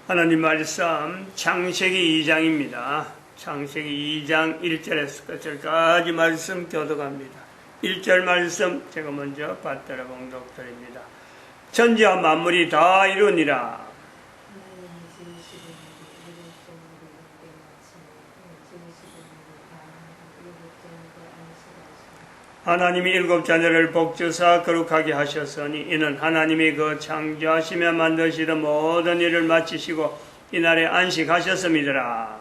하나님 말씀 창세기 2장입니다. 창세기 2장 1절에서 끝절까지 말씀 교독합니다. 1절 말씀 제가 먼저 받들어 봉독드립니다. 천지와 만물이 다 이루니라. 하나님이 일곱 자녀를 복주사 거룩하게 하셨으니 이는 하나님이 그 창조하시며 만드시던 모든 일을 마치시고 이날에 안식하셨음이더라.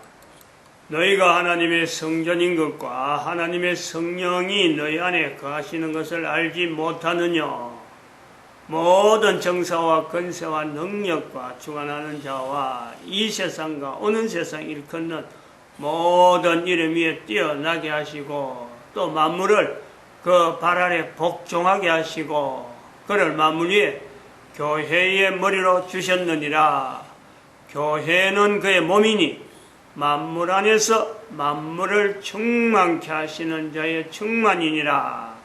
너희가 하나님의 성전인 것과 하나님의 성령이 너희 안에 거하시는 것을 알지 못하느냐. 모든 정사와 권세와 능력과 주관하는 자와 이 세상과 오는 세상 일컫는 모든 이름 위에 뛰어나게 하시고 또 만물을 그 발 아래 복종하게 하시고 그를 만물 위에 교회의 머리로 주셨느니라. 교회는 그의 몸이니 만물 안에서 만물을 충만케 하시는 자의 충만이니라.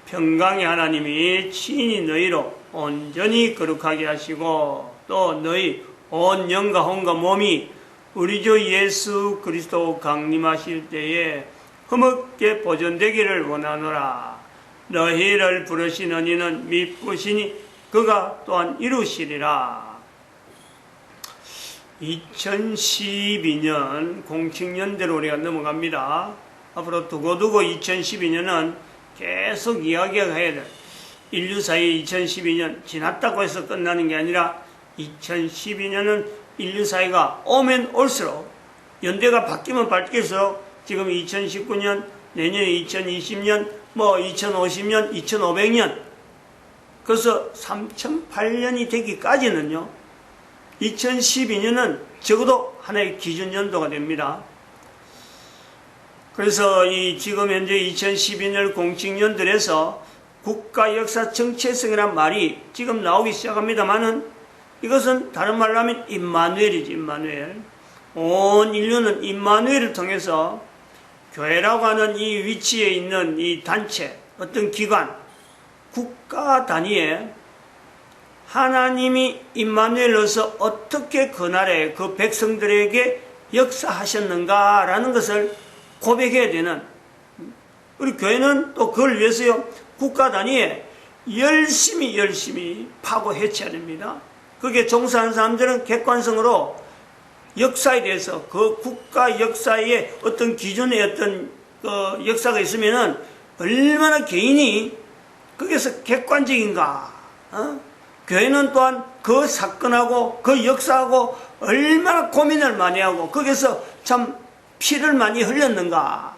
평강의 하나님이 친히 너희로 온전히 거룩하게 하시고 또 너희 온 영과 혼과 몸이 우리 주 예수 그리스도 강림하실 때에 흠없게 보존되기를 원하노라. 너희를 부르시는 이는 미쁘시니 그가 또한 이루시리라. 2012년 공칙년대로 우리가 넘어갑니다. 앞으로 두고두고 2012년은 계속 이야기가 해야 돼. 인류사의 2012년 지났다고 해서 끝나는 게 아니라 2012년은 인류사회가 오면 올수록 연대가 바뀌면 바뀔수록 지금 2019년, 내년에 2020년, 2050년, 2500년, 그래서 3008년이 되기까지는요, 2012년은 적어도 하나의 기준연도가 됩니다. 그래서 지금 현재 2012년 공칙년들에서 국가 역사 정체성이란 말이 지금 나오기 시작합니다만은 이것은 다른 말로 하면 임마누엘이지, 임마누엘. 온 인류는 임마누엘을 통해서 교회라고 하는 이 위치에 있는 이 단체, 어떤 기관, 국가 단위에 하나님이 임마누엘로서 어떻게 그날에 그 백성들에게 역사하셨는가라는 것을 고백해야 되는, 우리 교회는 또 그걸 위해서요, 국가 단위에 열심히 파고 해쳐야 됩니다. 그게 종사하는 사람들은 객관성으로 역사에 대해서 그 국가 역사의 어떤 기존의 어떤 그 역사가 있으면은 얼마나 개인이 거기서 객관적인가. 교회는 또한 그 사건하고 그 역사하고 얼마나 고민을 많이 하고 거기서 참 피를 많이 흘렸는가.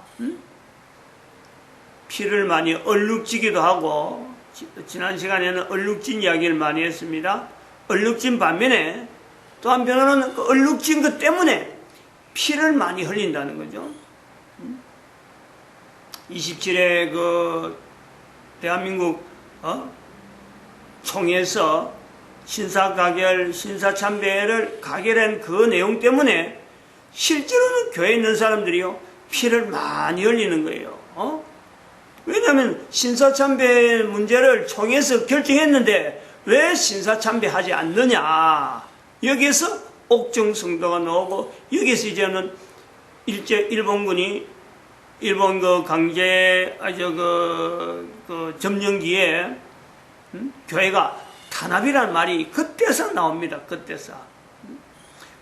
피를 많이 얼룩지기도 하고, 지난 시간에는 얼룩진 이야기를 많이 했습니다. 얼룩진 반면에 또 한편으로는 그 얼룩진 것 때문에 피를 많이 흘린다는 거죠. 27회 그 대한민국 총회에서 신사참배를 가결한 그 내용 때문에 실제로는 교회에 있는 사람들이요, 피를 많이 흘리는 거예요. 왜냐하면 신사참배 문제를 총회에서 결정했는데 왜 신사참배하지 않느냐. 여기에서 옥중 성도가 나오고, 여기에서 이제는 일본군이, 일본 그 강제, 점령기에, 교회가 탄압이라는 말이 그때서 나옵니다. 그때서.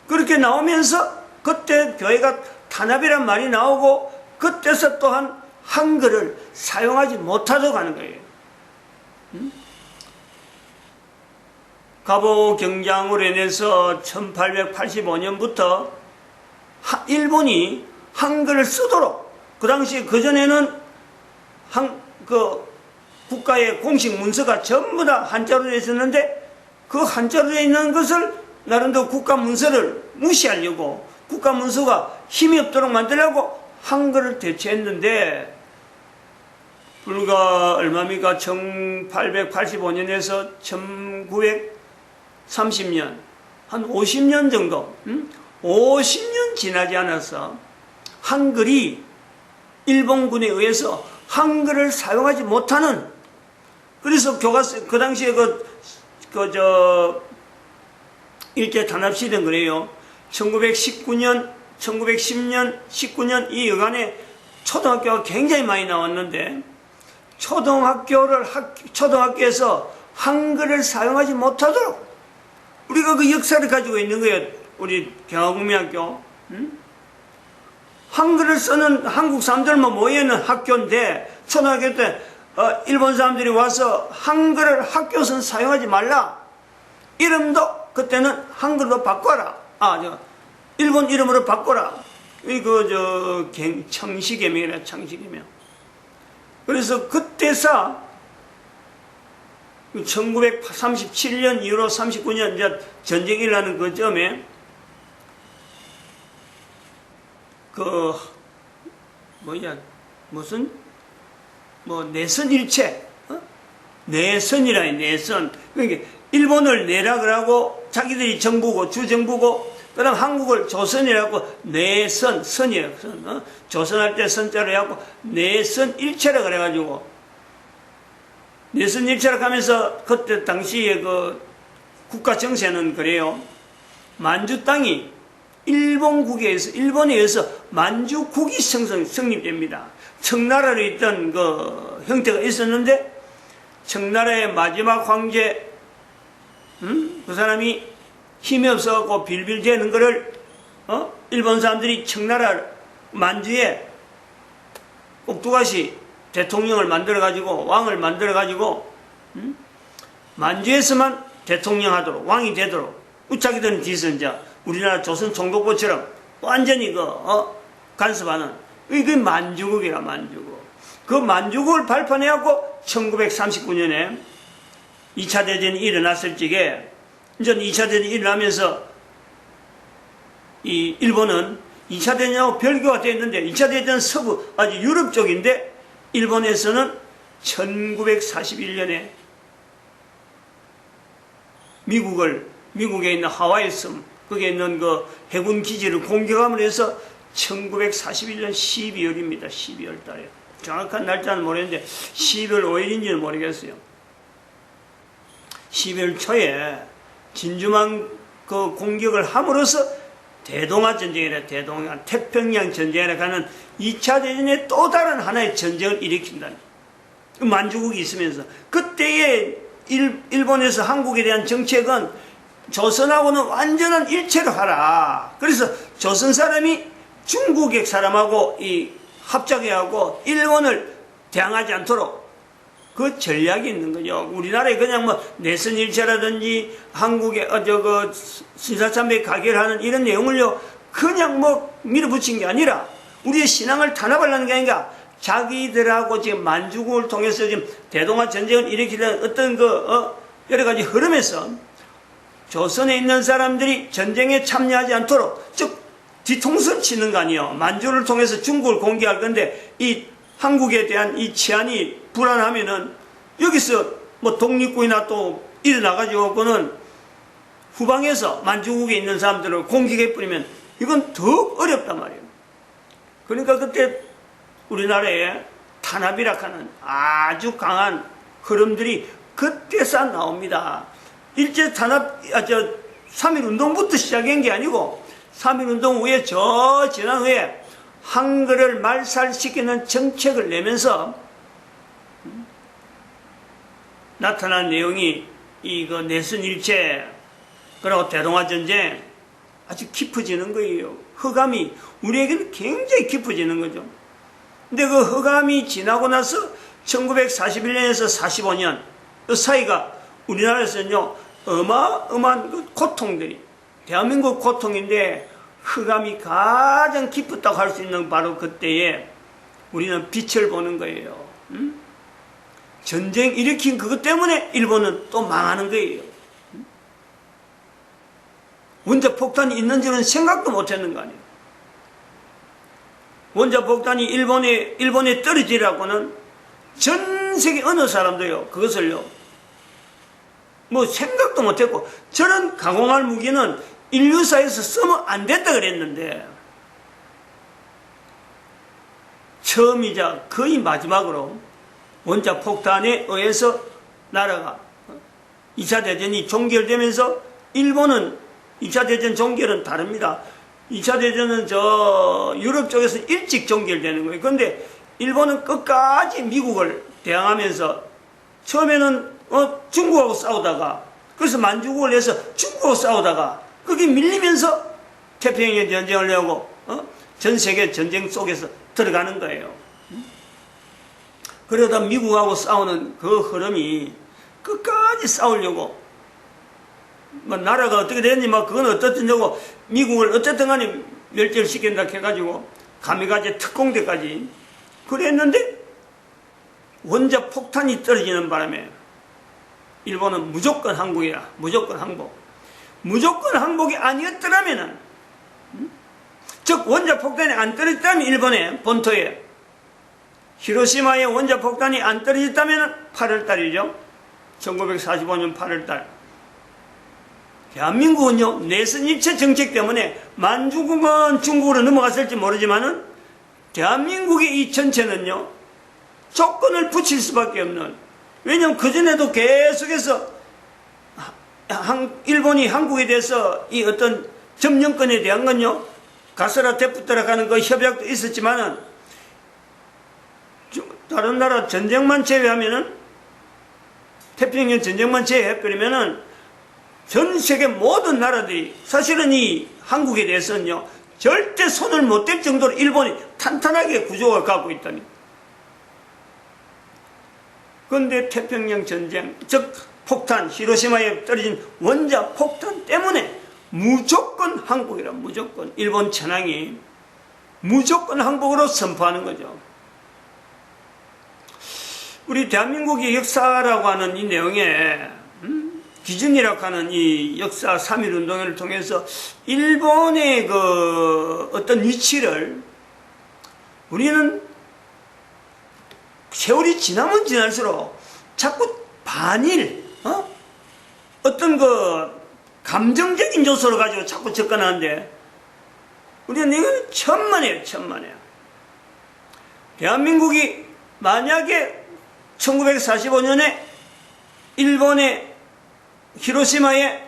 그렇게 나오면서, 그때 교회가 탄압이라는 말이 나오고, 그때서 또한 한글을 사용하지 못하도록 하는 거예요. 갑오 경장으로 인해서 1885년부터 일본이 한글을 쓰도록, 그 당시 그전에는 국가의 공식 문서가 전부 다 한자로 되어 있었는데 그 한자로 되어 있는 것을 나름대로 국가 문서를 무시하려고, 국가 문서가 힘이 없도록 만들려고 한글을 대체했는데, 불과 얼마입니까? 1885년에서 1930년, 한 50년 정도, 50년 지나지 않아서 한글이 일본군에 의해서 한글을 사용하지 못하는, 그래서 교과서, 그 당시에 일제 탄압시대는 그래요. 1910년, 1919년 이 여간에 초등학교가 굉장히 많이 나왔는데 초등학교에서 한글을 사용하지 못하도록 우리가 그 역사를 가지고 있는 거예요. 우리 경화국민학교. 한글을 쓰는 한국 사람들만 모여있는 학교인데 초등학교 때 일본 사람들이 와서 한글을 학교에서는 사용하지 말라. 이름도 그때는 한글로 바꿔라. 일본 이름으로 바꿔라. 청시개명이라 청시개명. 그래서 그때서 1937년 이후로 39년 이제 전쟁이 일어나는 그 점에 내선일체, 내선이라 해, 내선. 그러니까 일본을 내라 그러고 자기들이 정부고 주정부고 그다음 한국을 조선이라고 내선, 선이에요. 선. 조선할 때 선자로 해갖고 내선일체라 그래가지고 내선일체라 하면서 그때 당시에 그 국가 정세는 그래요. 만주 땅이 일본에 의해서 만주국이 성립됩니다. 청나라로 있던 그 형태가 있었는데 청나라의 마지막 황제 그 사람이 힘이 없어갖고 빌빌 대는 거를 일본 사람들이 청나라 만주에 꼭두가시 대통령을 만들어가지고 왕을 만들어가지고 만주에서만 대통령 하도록 왕이 되도록 자기들은 뒤에서 이제 우리나라 조선 총독부처럼 완전히 간섭하는 이게 만주국이라 만주국. 그 만주국을 발판해갖고 1939년에 2차 대전이 일어났을 적에 이제 2차 대전이 일어나면서 이 일본은 2차 대전하고 별개가 되어 있는데 2차 대전 서부 아주 유럽 쪽인데 일본에서는 1941년에 미국에 있는 하와이 섬 거기에 있는 그 해군 기지를 공격함으로 해서 1941년 12월입니다. 12월 달에. 정확한 날짜는 모르겠는데 12월 5일인지는 모르겠어요. 12월 초에 진주만 그 공격을 함으로써 대동아 전쟁이라 태평양 전쟁이라 하는 2차 대전의 또 다른 하나의 전쟁을 일으킨다는 만주국이 있으면서 그때의 일본에서 한국에 대한 정책은 조선하고는 완전한 일체로 하라. 그래서 조선 사람이 중국의 사람하고 합작해하고 일본을 대항하지 않도록 그 전략이 있는 거죠. 우리나라에 그냥 내선일체라든지 한국의 신사참배 가결하는 이런 내용을요 그냥 밀어붙인 게 아니라 우리의 신앙을 탄압하려는 게 아니라 자기들하고 지금 만주국을 통해서 지금 대동아 전쟁을 일으키는 어떤 여러 가지 흐름에서 조선에 있는 사람들이 전쟁에 참여하지 않도록 즉 뒤통수를 치는 거 아니에요. 만주를 통해서 중국을 공격할 건데 이 한국에 대한 이 치안이 불안하면은 여기서 독립군이나 또 일어나가지고 그는 후방에서 만주국에 있는 사람들을 공격해버리면 이건 더 어렵단 말이에요. 그러니까 그때 우리나라에 탄압이라 하는 아주 강한 흐름들이 그때서 나옵니다. 일제 탄압, 3.1운동부터 시작한 게 아니고 3.1운동 후에 지난 후에 한글을 말살시키는 정책을 내면서 나타난 내용이 내선일체 그리고 대동아전쟁 아주 깊어지는 거예요. 흑암이 우리에게는 굉장히 깊어지는 거죠. 근데 그 흑암이 지나고 나서 1941년에서 45년 그 사이가 우리나라에서는요 어마어마한 그 고통들이 대한민국 고통인데 흑암이 가장 깊었다고 할 수 있는 바로 그때에 우리는 빛을 보는 거예요. 전쟁 일으킨 그것 때문에 일본은 또 망하는 거예요. 원자폭탄이 있는 줄은 생각도 못했는 거 아니에요. 원자폭탄이 일본에 떨어지라고는 전 세계 어느 사람도요 그것을요 생각도 못했고 저런 가공할 무기는 인류사에서 쓰면 안 됐다 그랬는데 처음이자 거의 마지막으로 원자폭탄에 의해서 나라가 2차 대전이 종결되면서 일본은 2차 대전 종결은 다릅니다. 2차 대전은 저 유럽 쪽에서 일찍 종결되는 거예요. 그런데 일본은 끝까지 미국을 대항하면서 처음에는 중국하고 싸우다가, 그래서 만주국을 해서 중국하고 싸우다가 그게 밀리면서 태평양 전쟁을 내고 전 세계 전쟁 속에서 들어가는 거예요. 그러다 미국하고 싸우는 그 흐름이 끝까지 싸우려고, 뭐 나라가 어떻게 됐니, 뭐 그건 어떻든지고 미국을 어쨌든 간에 멸절시킨다 해가지고 가미가제 특공대까지 그랬는데, 원자 폭탄이 떨어지는 바람에 일본은 무조건 항복이라, 무조건 항복. 무조건 항복이 아니었더라면은, 즉 원자 폭탄이 안 떨어졌다면 일본의 본토에 히로시마에 원자 폭탄이 안 떨어졌다면 8월달이죠. 1945년 8월달. 대한민국은요, 내선 입체 정책 때문에 만주국은 중국으로 넘어갔을지 모르지만은 대한민국의 이 전체는요, 조건을 붙일 수밖에 없는, 왜냐하면 그전에도 계속해서 일본이 한국에 대해서 이 어떤 점령권에 대한 건요, 가스라 데프트라 가는 그 협약도 있었지만은, 다른 나라 전쟁만 제외하면은, 태평양 전쟁만 제외해버리면은 전 세계 모든 나라들이 사실은 이 한국에 대해서는요, 절대 손을 못 댈 정도로 일본이 탄탄하게 구조를 갖고 있다니. 그런데 태평양 전쟁, 즉 폭탄, 히로시마에 떨어진 원자 폭탄 때문에 무조건 항복이라, 무조건 일본 천황이 무조건 항복으로 선포하는 거죠. 우리 대한민국의 역사라고 하는 이 내용에 기준이라고 하는 이 역사 3.1운동을 통해서 일본의 그 어떤 위치를 우리는 세월이 지나면 지날수록 자꾸 반일, 어떤 그 감정적인 요소를 가지고 자꾸 접근하는데, 우리는 이건 천만에요, 천만에. 대한민국이 만약에 1945년에 일본의 히로시마에,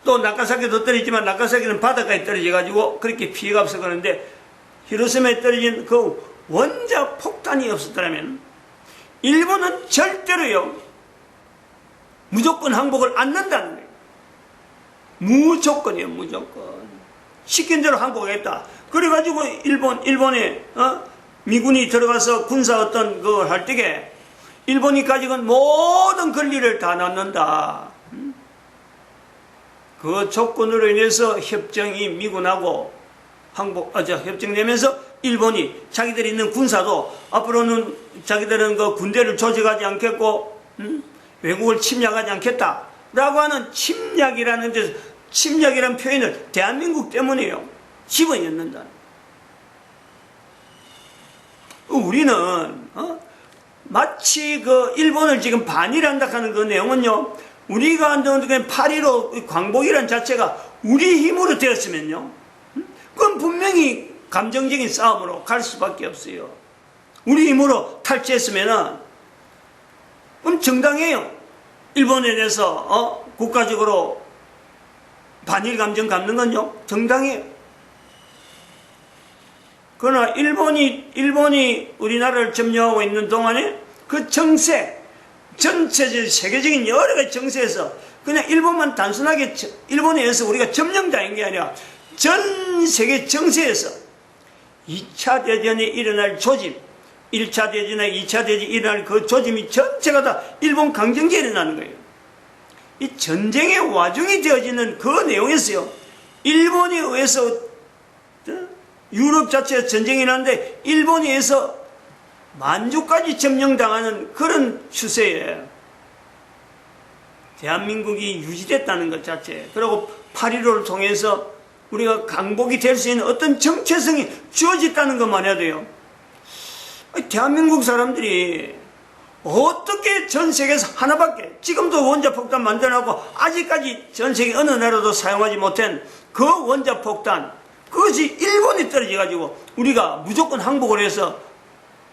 또 나가사키도 떨어지지만 나가사키는 바닷가에 떨어져가지고 그렇게 피해가 없어 그러는데, 히로시마에 떨어진 그 원자 폭탄이 없었다면 일본은 절대로요, 무조건 항복을 않는다는 거예요. 무조건이에요, 무조건. 시킨 대로 항복하겠다. 그래가지고 일본에 미군이 들어가서 군사 어떤 그걸 할 때에 일본이 가지고 모든 권리를 다 낳는다. 그 조건으로 인해서 협정이 미군하고 협정되면서 일본이 자기들이 있는 군사도 앞으로는 자기들은 그 군대를 조직하지 않겠고, 외국을 침략하지 않겠다라고 하는 침략이라는 데서, 침략이라는 표현을 대한민국 때문에요, 집어넣는다. 우리는 마치 그 일본을 지금 반일한다 하는 그 내용은요, 우리가 한다는 8.15 광복이라는 자체가 우리 힘으로 되었으면요, 그건 분명히 감정적인 싸움으로 갈 수밖에 없어요. 우리 힘으로 탈취했으면은 그럼 정당해요. 일본에 대해서 국가적으로 반일 감정 갖는 건요, 정당해요. 그러나 일본이 우리나라를 점령하고 있는 동안에 그 정세, 전체적 세계적인 여러 가지 정세에서 그냥 일본만 단순하게 일본에 의해서 우리가 점령당한 게 아니라 전 세계 정세에서 2차 대전이 일어날 조짐, 1차 대전이나 2차 대전이 일어날 그 조짐이 전체가 다 일본 강점기에 일어나는 거예요. 이 전쟁의 와중이 되어지는 그 내용에서요, 일본에 의해서 유럽 자체가 전쟁이 일어나는데 일본에 의해서 만주까지 점령당하는 그런 추세에 대한민국이 유지됐다는 것 자체, 그리고 8.15를 통해서 우리가 강복이 될 수 있는 어떤 정체성이 주어졌다는 것만 해도요, 대한민국 사람들이 어떻게 전 세계에서 하나밖에, 지금도 원자폭탄 만들어놓고 아직까지 전 세계 어느 나라도 사용하지 못한 그 원자폭탄, 그것이 일본에 떨어져가지고 우리가 무조건 항복을 해서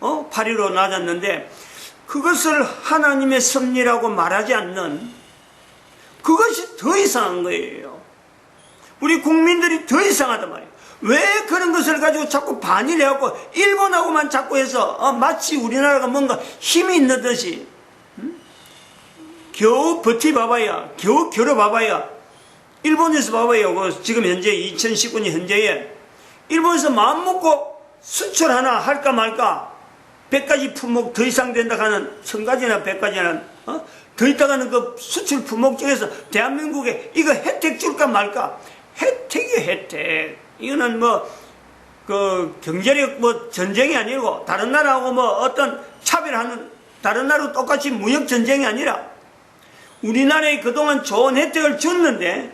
8.15로 낮았는데, 그것을 하나님의 섭리라고 말하지 않는 그것이 더 이상한 거예요. 우리 국민들이 더 이상하단 말이에요. 왜 그런 것을 가지고 자꾸 반일해갖고 일본하고만 자꾸 해서 마치 우리나라가 뭔가 힘이 있는 듯이 겨우 버티봐봐야, 겨우 겨뤄봐봐야, 일본에서 봐봐요. 지금 현재 2019년 현재에 일본에서 마음먹고 수출 하나 할까 말까 100가지 품목 더 이상 된다 하는 1000가지나 100가지나 더 있다가는 그 수출 품목 중에서 대한민국에 이거 혜택 줄까 말까. 혜택이 혜택. 이거는 그 경제력 전쟁이 아니고 다른 나라하고 어떤 차별하는, 다른 나라로 똑같이 무역 전쟁이 아니라 우리나라에 그동안 좋은 혜택을 줬는데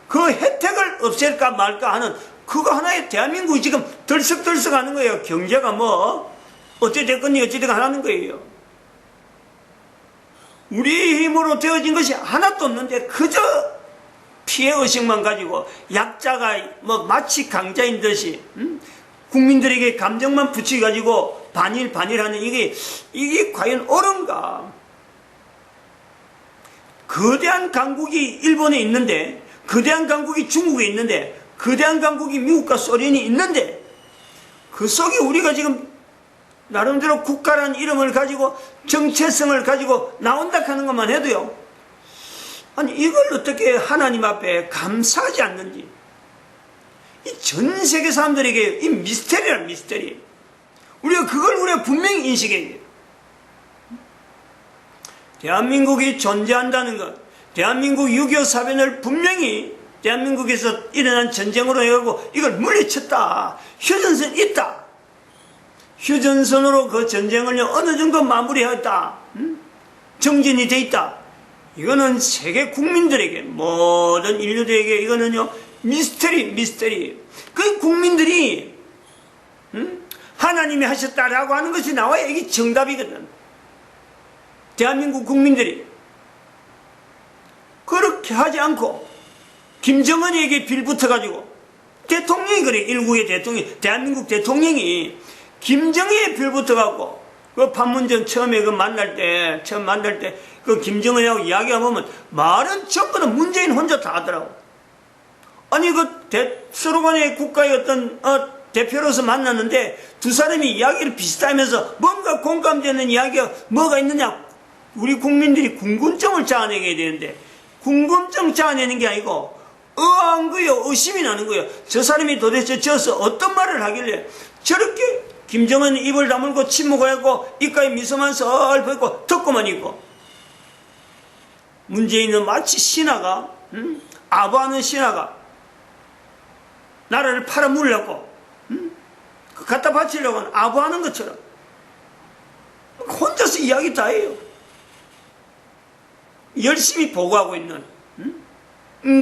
그 혜택을 없앨까 말까 하는 그거 하나에 대한민국이 지금 덜썩덜썩 하는 거예요. 경제가 어찌됐건지 어찌됐건 하는 거예요. 우리 힘으로 되어진 것이 하나도 없는데 그저 피해의식만 가지고 약자가 마치 강자인 듯이 국민들에게 감정만 붙여가지고 반일하는 이게 과연 옳은가? 거대한 강국이 일본에 있는데, 거대한 강국이 중국에 있는데, 거대한 강국이 미국과 소련이 있는데, 그 속에 우리가 지금 나름대로 국가라는 이름을 가지고 정체성을 가지고 나온다 하는 것만 해도요, 아니 이걸 어떻게 하나님 앞에 감사하지 않는지, 이 전 세계 사람들에게 이 미스테리란 미스테리. 우리가 분명히 인식해야 돼요. 대한민국이 존재한다는 것, 대한민국 6.25 사변을 분명히 대한민국에서 일어난 전쟁으로 해가지고 이걸 물리쳤다. 휴전선 있다. 휴전선으로 그 전쟁을 어느 정도 마무리했다. 정진이 돼 있다. 이거는 세계 국민들에게, 모든 인류들에게 이거는요, 미스테리. 그 국민들이, 하나님이 하셨다라고 하는 것이 나와야 이게 정답이거든. 대한민국 국민들이. 그렇게 하지 않고, 김정은에게 빌붙어가지고, 대통령이 그래, 일국의 대통령이, 대한민국 대통령이, 김정은에 빌붙어가지고, 그 판문점 처음에 처음 만날 때, 그 김정은하고 이야기해보면, 말은 전부 다 문재인 혼자 다 하더라고. 아니, 서로 간에 국가의 어떤, 대표로서 만났는데, 두 사람이 이야기를 비슷하면서 뭔가 공감되는 이야기가 뭐가 있느냐? 우리 국민들이 궁금증을 자아내게 되는데, 궁금증 자아내는 게 아니고, 의아한 거예요. 의심이 나는 거예요. 저 사람이 도대체 저서 어떤 말을 하길래 저렇게 김정은 입을 다물고 침묵하고 입가에 미소만 설 벗고 듣고만 있고, 문재인은 마치 신하가, 아부하는 신하가 나라를 팔아물려고 갖다 바치려고 하는 아부하는 것처럼 혼자서 이야기 다 해요. 열심히 보고하고 있는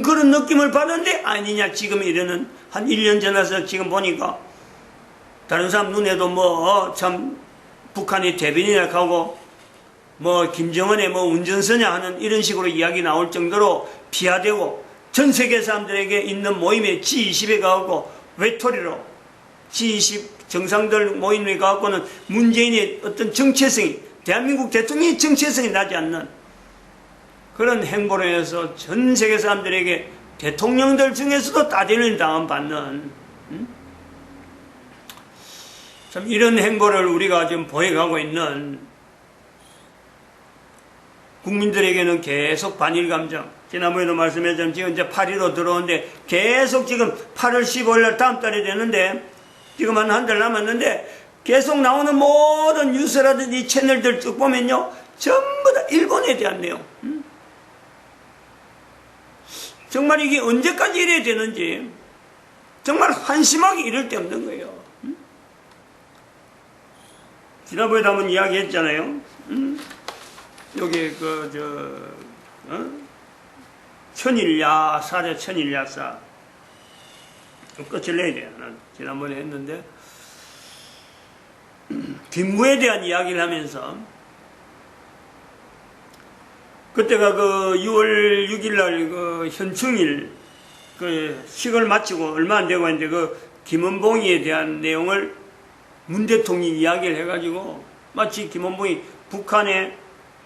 그런 느낌을 받는데 아니냐. 지금 이러는 한 1년 전에서 지금 보니까 다른 사람 눈에도 참 북한이 대변이나 하고 김정은의 운전서냐 하는 이런 식으로 이야기 나올 정도로 비하되고, 전 세계 사람들에게 있는 모임에 G20에 가고 외톨이로 G20 정상들 모임에 가고는 문재인의 어떤 정체성이, 대한민국 대통령의 정체성이 나지 않는 그런 행보로 해서 전 세계 사람들에게 대통령들 중에서도 따돌림 당받는 참 이런 행보를 우리가 지금 보여가고 있는, 국민들에게는 계속 반일 감정, 지난번에도 말씀했지만 지금 이제 8.15 들어오는데 계속 지금 8월 15일 다음 달에 되는데 지금 한 달 남았는데 계속 나오는 모든 뉴스라든지 채널들 쭉 보면요, 전부 다 일본에 대한 내용. 정말 이게 언제까지 이래야 되는지 정말 한심하게 이럴 데 없는 거예요. 지난번에 한번 이야기했잖아요. 여기 천일야사래, 천일야사. 끝을 내야 돼요. 지난번에 했는데, 김구에 대한 이야기를 하면서, 그때가 6월 6일 날 현충일, 식을 마치고 얼마 안 되고 했는데, 김원봉이에 대한 내용을 문 대통령이 이야기를 해가지고, 마치 김원봉이 북한의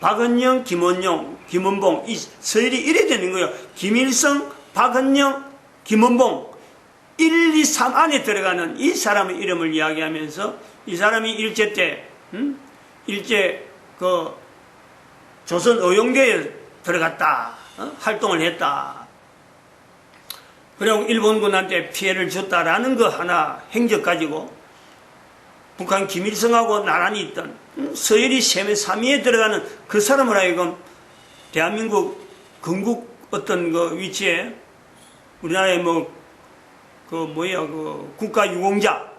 박은영, 김원용, 김원봉, 이 서열이 이래 되는 거예요. 김일성, 박은영, 김원봉 1, 2, 3 안에 들어가는 이 사람의 이름을 이야기하면서 이 사람이 일제 때 일제 그 조선 의용대에 들어갔다, 활동을 했다. 그리고 일본군한테 피해를 줬다라는 거 하나 행적 가지고 북한 김일성하고 나란히 있던 서열이 3위에 들어가는 그 사람을 하여금 대한민국 건국 어떤 그 위치에 우리나라의 그 국가유공자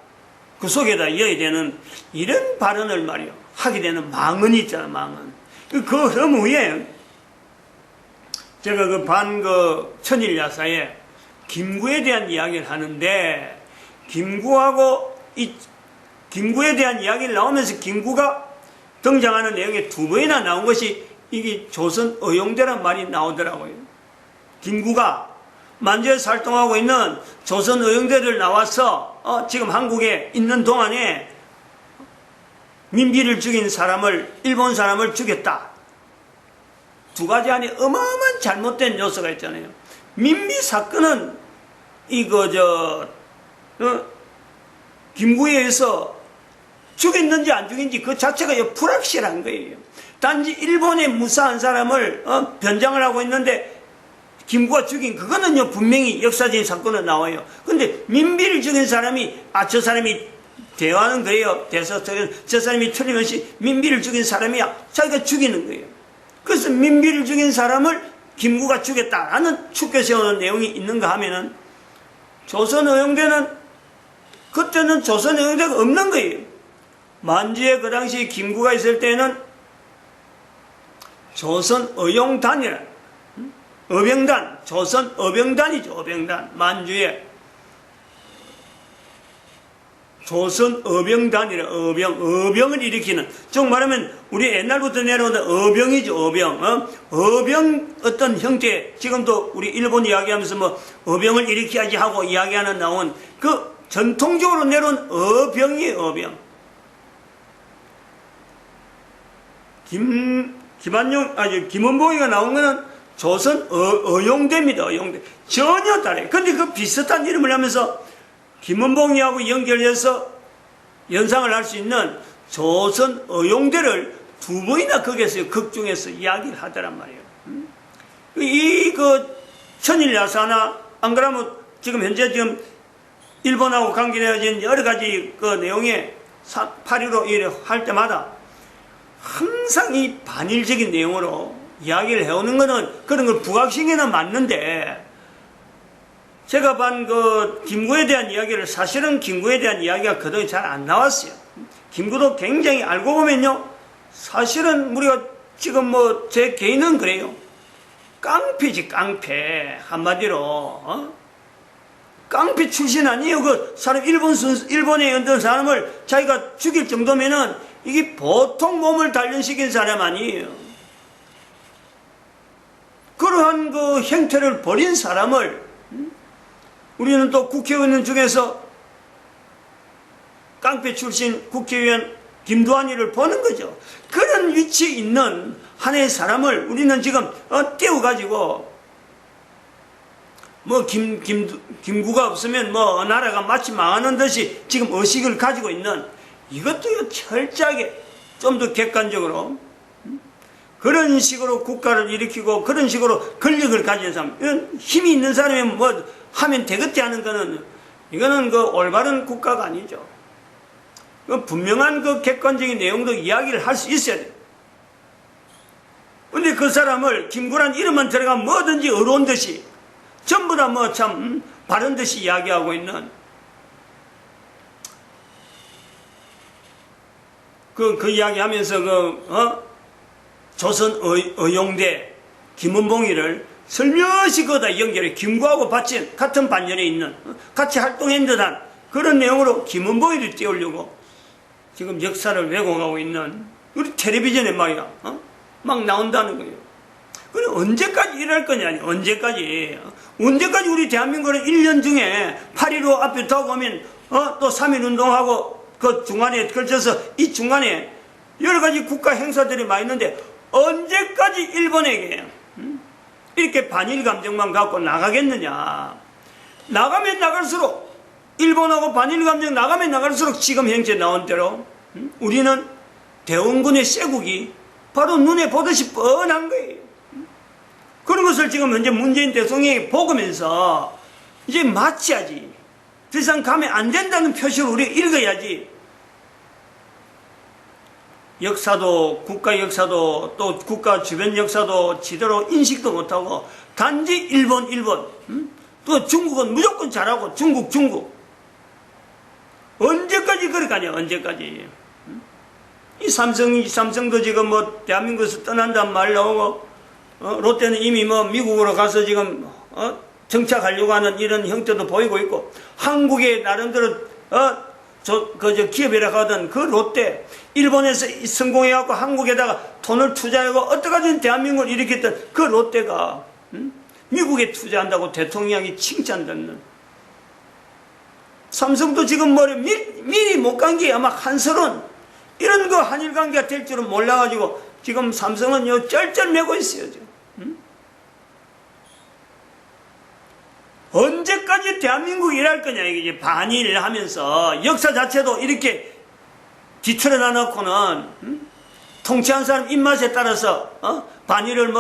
그 속에다 이어야 되는 이런 발언을 말이요 하게 되는 망언이 있잖아, 망언. 그 흐름 후에 제가 천일야사에 김구에 대한 이야기를 하는데 김구에 대한 이야기를 나오면서 김구가 등장하는 내용에 2번이나 나온 것이 이게 조선 의용대란 말이 나오더라고요. 김구가 만주에서 활동하고 있는 조선 의용대를 나와서 지금 한국에 있는 동안에 민비를 죽인 사람을, 일본 사람을 죽였다. 2가지 안에 어마어마한 잘못된 요소가 있잖아요. 민비 사건은 김구에 의해서 죽였는지 안 죽인지 그 자체가 불확실한 거예요. 단지 일본에 무사한 사람을 변장을 하고 있는데 김구가 죽인 그거는요 분명히 역사적인 사건으로 나와요. 근데 민비를 죽인 사람이 저 사람이 대화하는 거예요. 저 사람이 틀림없이 민비를 죽인 사람이야. 자기가 죽이는 거예요. 그래서 민비를 죽인 사람을 김구가 죽였다라는 축켜 세우는 내용이 있는가 하면은 조선의용대는 그때는 조선의용대가 없는 거예요. 만주에 그 당시 김구가 있을 때는 조선의용단이라 어병단, 조선의병단이죠. 어병단. 만주에 조선의병단이라 어병을 일으키는, 즉 말하면 우리 옛날부터 내려오는 어병이죠. 어병 어떤 형태, 지금도 우리 일본 이야기하면서 어병을 일으켜야지 하고 이야기하는 나온 그 전통적으로 내려온 어병이에요. 어병. 김원봉이가 나온 거는 조선 의용대입니다. 의용대. 전혀 다르요. 근데 그 비슷한 이름을 하면서 김원봉이하고 연결해서 연상을 할 수 있는 조선 의용대를 2번이나 거기에서 극중에서 이야기를 하더란 말이에요. 천일야사나 안 그러면 현재 일본하고 관계되어진 여러 가지 그 내용에 8.15 이래 할 때마다 항상 이 반일적인 내용으로 이야기를 해오는 거는 그런 걸 부각시키는 맞는데, 제가 김구에 대한 이야기를, 사실은 김구에 대한 이야기가 그동안 잘 안 나왔어요. 김구도 굉장히 알고 보면요, 사실은 우리가 지금 제 개인은 그래요. 깡패지, 깡패. 한마디로, 깡패 출신 아니에요. 그 사람, 일본에 있는 사람을 자기가 죽일 정도면은 이게 보통 몸을 단련시킨 사람 아니에요. 그러한 그 행태를 벌인 사람을 우리는 또 국회의원 중에서 깡패 출신 국회의원 김두한이를 보는 거죠. 그런 위치에 있는 하나의 사람을 우리는 지금 띄워가지고 김구가 없으면 나라가 마치 망하는 듯이 지금 의식을 가지고 있는, 이것도 철저하게 좀 더 객관적으로 그런 식으로 국가를 일으키고 그런 식으로 권력을 가진 사람, 힘이 있는 사람이 하면 되겠지 하는 거는, 이거는 올바른 국가가 아니죠. 분명한 객관적인 내용도 이야기를 할 수 있어야 돼요. 근데 그 사람을 김구란 이름만 들어가면 뭐든지 어려운 듯이 전부 다 참 바른 듯이 이야기하고 있는 그 이야기 하면서 조선 의용대 김원봉이를 슬며시 거다 연결해 김구하고 같은 반열에 있는, 같이 활동한 듯한 그런 내용으로 김원봉이를 띄우려고 지금 역사를 왜곡하고 있는 우리 텔레비전에 말이야, 막 나온다는 거예요. 그럼 언제까지 일할 거냐, 언제까지 우리 대한민국은 1년 중에 8.15 앞에 더 가면, 또 3.1 운동하고 그 중간에 걸쳐서 이 중간에 여러 가지 국가 행사들이 많이 있는데, 언제까지 일본에게 이렇게 반일 감정만 갖고 나가겠느냐. 나가면 나갈수록 일본하고 반일 감정 나가면 나갈수록 지금 현재 나온 대로 우리는 대원군의 쇠국이 바로 눈에 보듯이 뻔한 거예요. 그런 것을 지금 현재 문재인 대통령이 보면서 이제 마치야지. 더 이상 가면 안 된다는 표시를 우리가 읽어야지. 역사도, 국가 역사도, 또 국가 주변 역사도 제대로 인식도 못하고, 단지 일본. 또 중국은 무조건 잘하고, 중국. 언제까지 그럴 거냐, 언제까지. 이 삼성도 지금 뭐, 대한민국에서 떠난다는 말 나오고, 롯데는 이미 뭐, 미국으로 가서 지금, 정착하려고 하는 이런 형태도 보이고 있고, 한국의 나름대로, 기업이라고 하던 그 롯데, 일본에서 성공해갖고 한국에다가 돈을 투자하고 어떡하든 대한민국을 일으켰던 그 롯데가, 미국에 투자한다고 대통령이 칭찬받는. 삼성도 지금 미리 못 간 게 아마 한설은 이런 거 한일 관계가 될 줄은 몰라가지고 지금 삼성은 요 쩔쩔매고 있어요, 지금. 언제까지 대한민국이 일할 거냐, 이게 반일 하면서 역사 자체도 이렇게 뒤틀어 놔놓고는, 통치한 사람 입맛에 따라서, 반일을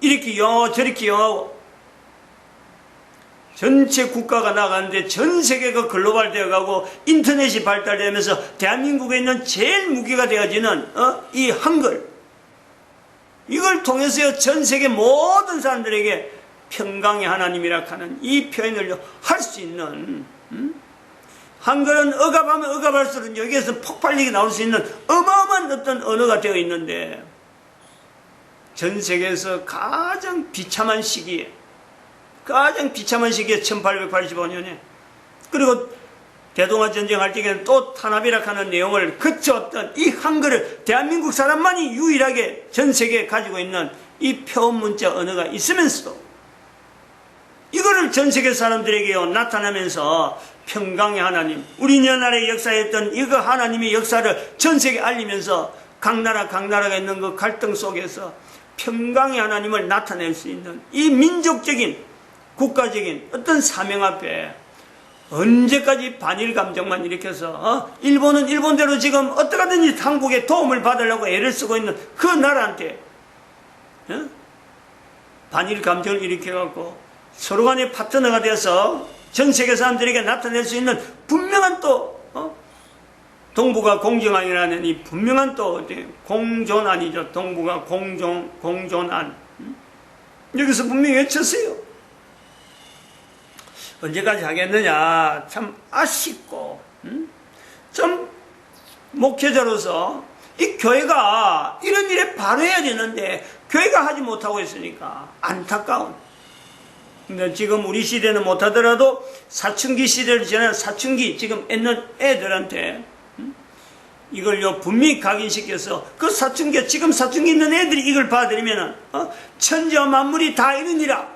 이렇게 영하고 저렇게 영하고, 전체 국가가 나가는데 전 세계가 글로벌 되어가고 인터넷이 발달되면서 대한민국에 있는 제일 무기가 되어지는, 이 한글. 이걸 통해서 전 세계 모든 사람들에게 평강의 하나님이라 하는 이 표현을 할 수 있는, 한글은 억압하면 억압할수록 여기에서 폭발력이 나올 수 있는 어마어마한 어떤 언어가 되어 있는데, 전 세계에서 가장 비참한 시기에 1885년에, 그리고 대동아 전쟁할 때에는 또 탄압이라 하는 내용을 거쳤던 이 한글을 대한민국 사람만이 유일하게 전 세계에 가지고 있는 이 표문자 언어가 있으면서도 이거를 전 세계 사람들에게 나타나면서 평강의 하나님, 우리 연날의 역사였던 이거 하나님의 역사를 전 세계에 알리면서 각 나라가 있는 그 갈등 속에서 평강의 하나님을 나타낼 수 있는 이 민족적인 국가적인 어떤 사명 앞에 언제까지 반일 감정만 일으켜서 일본은 일본대로 지금 어떻게든지 한국에 도움을 받으려고 애를 쓰고 있는 그 나라한테 반일 감정을 일으켜갖고 서로 간의 파트너가 되어서 전 세계 사람들에게 나타낼 수 있는 분명한 또 동북아 공정안이라는 이 분명한 또 공존안이죠. 동북아 공존안. 여기서 분명히 외쳤어요. 언제까지 하겠느냐. 참 아쉽고 좀 목회자로서 이 교회가 이런 일에 바로 해야 되는데 교회가 하지 못하고 있으니까 안타까운. 근데 지금 우리 시대는 못하더라도 사춘기 시대를 지난 사춘기 지금 있는 애들한테 이걸요 분명히 각인시켜서 그 사춘기 지금 사춘기 있는 애들이 이걸 봐드리면은 천지와 만물이 다 이르니라.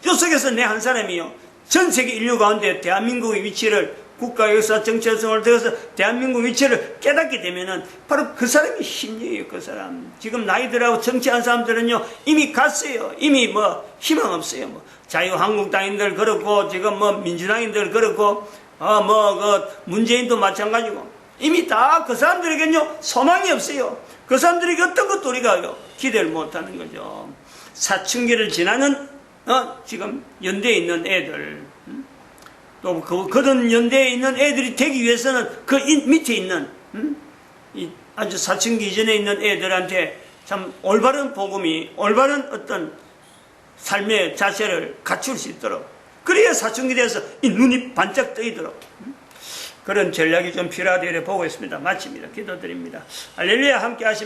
요 속에서 내 한 사람이요 전 세계 인류 가운데 대한민국의 위치를 국가 역사 정체성을 들어서 대한민국 위치를 깨닫게 되면은 바로 그 사람이 힘이에요. 그 사람 지금 나이들하고 정치한 사람들은요 이미 갔어요. 이미 희망 없어요. 자유한국당인들 그렇고 지금 민주당인들 그렇고 문재인도 마찬가지고 이미 다 그 사람들에게는요 소망이 없어요. 그 사람들에게 어떤 것도 우리가 기대를 못하는 거죠. 사춘기를 지나는 지금 연대에 있는 애들 또 그런 연대에 있는 애들이 되기 위해서는 그 밑에 있는 아주 사춘기 이전에 있는 애들한테 참 올바른 복음이 올바른 어떤 삶의 자세를 갖출 수 있도록 그래야 사춘기 돼서 이 눈이 반짝 뜨이도록 그런 전략이 좀 필요하다고 보고 있습니다. 마칩니다. 기도드립니다. 할렐루야 함께 하십니다.